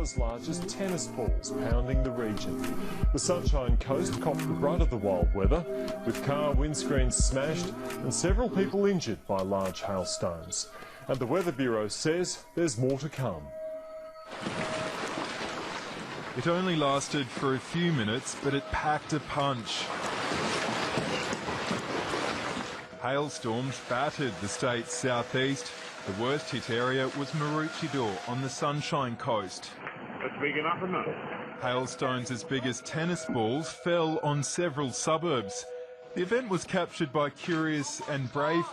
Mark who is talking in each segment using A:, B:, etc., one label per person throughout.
A: as large as tennis balls pounding the region. The Sunshine Coast copped the brunt of the wild weather, with car windscreens smashed and several people injured by large hailstones. And the Weather Bureau says there's more to come.
B: It only lasted for a few minutes, but it packed a punch. Hailstorms battered the state's southeast. The worst hit area was Maroochydore on the Sunshine Coast.
C: That's big enough or not?
B: Hailstones as big as tennis balls fell on several suburbs. The event was captured by curious and brave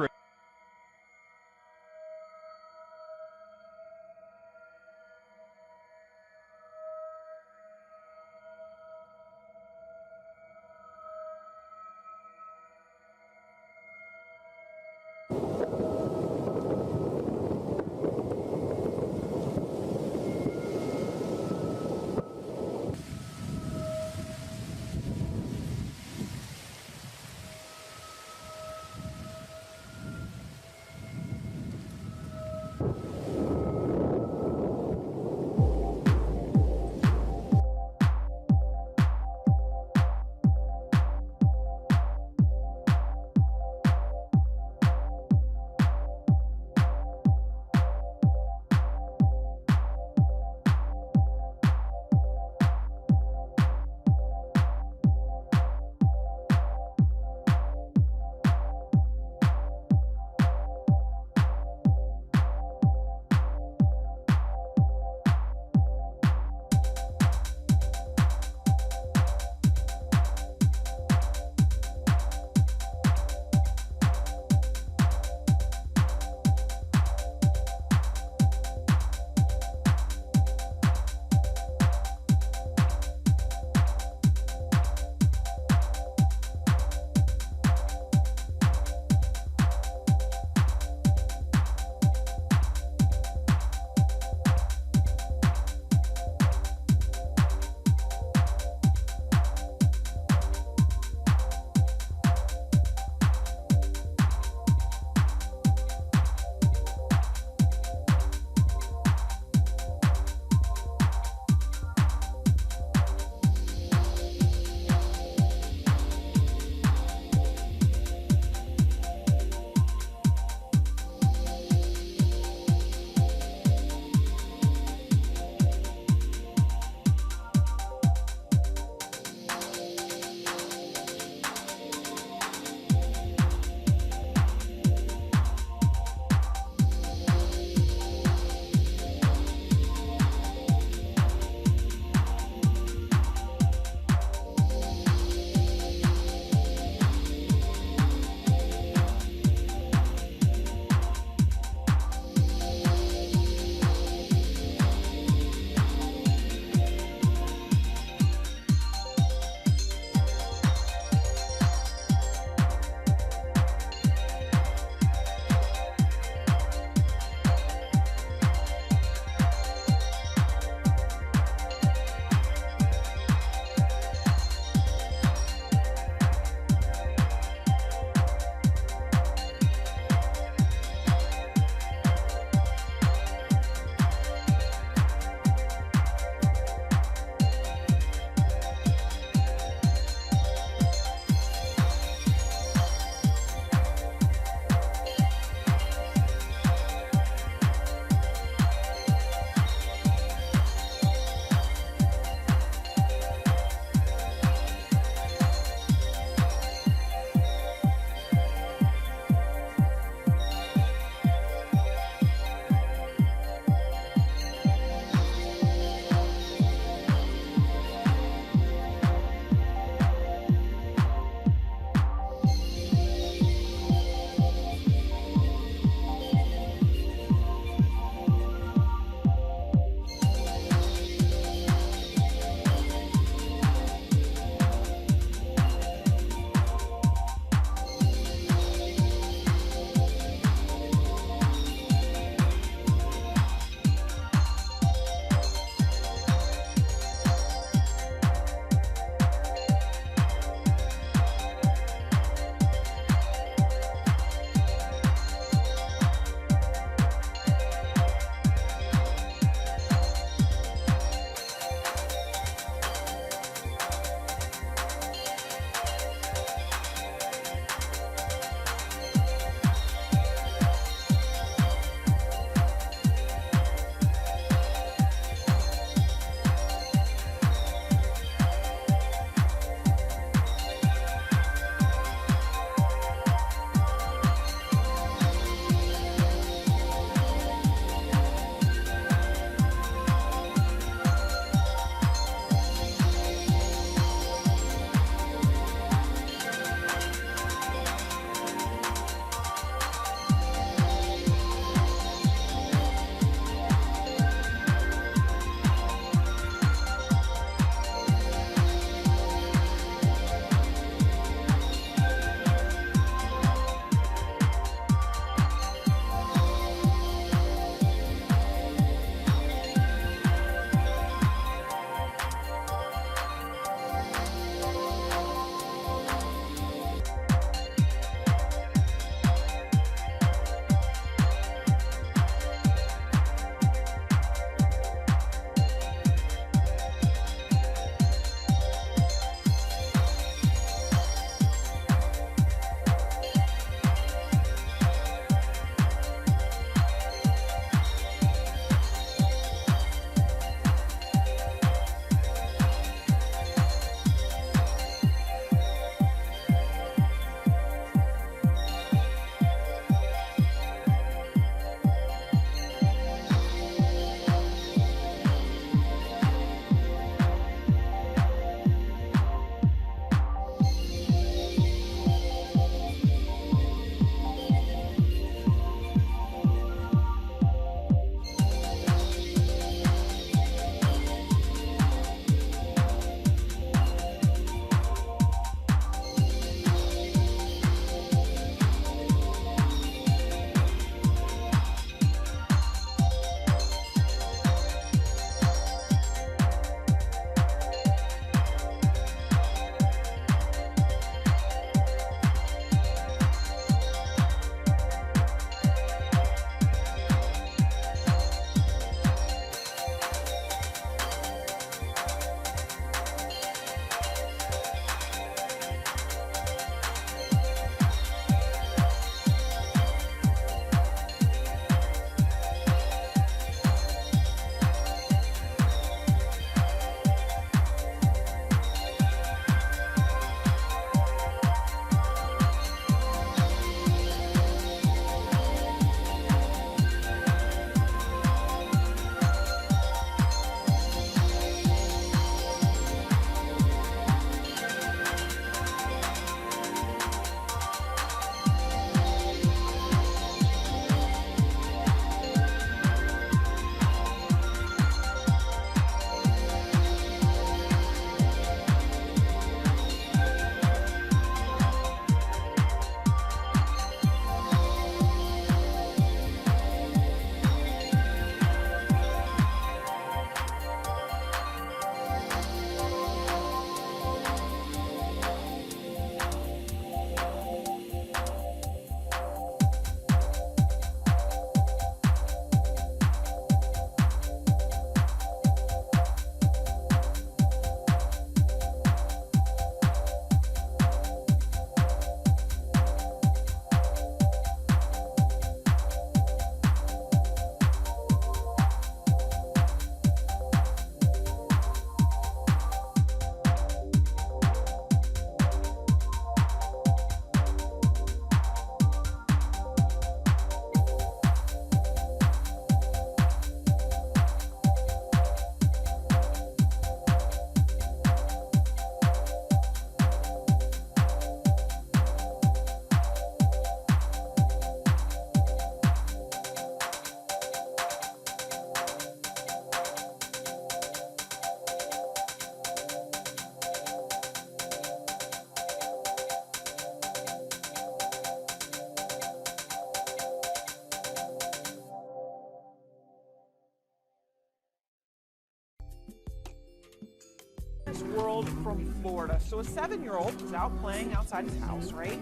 C: world from Florida. So a 7-year-old was out playing outside his house, right?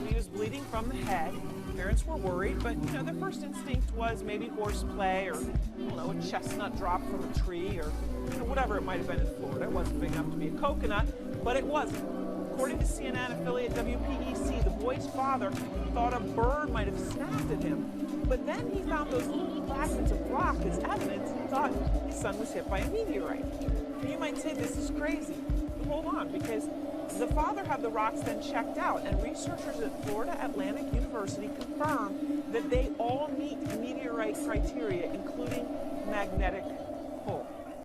C: He was bleeding from the head. Parents were worried, but you know, their first instinct was maybe horseplay or, I don't know, a chestnut dropped from a tree or, you know, whatever it might have been in Florida. It wasn't big enough to be a coconut, but it wasn't. According to CNN affiliate WPEC, the boy's father thought a bird might have snapped at him. But then he found those little fragments of rock as evidence and thought his son was hit by a meteorite. And you might say this is crazy. But hold on, because the father had the rocks then checked out, and researchers at Florida Atlantic University confirmed that they all meet meteorite criteria, including magnetic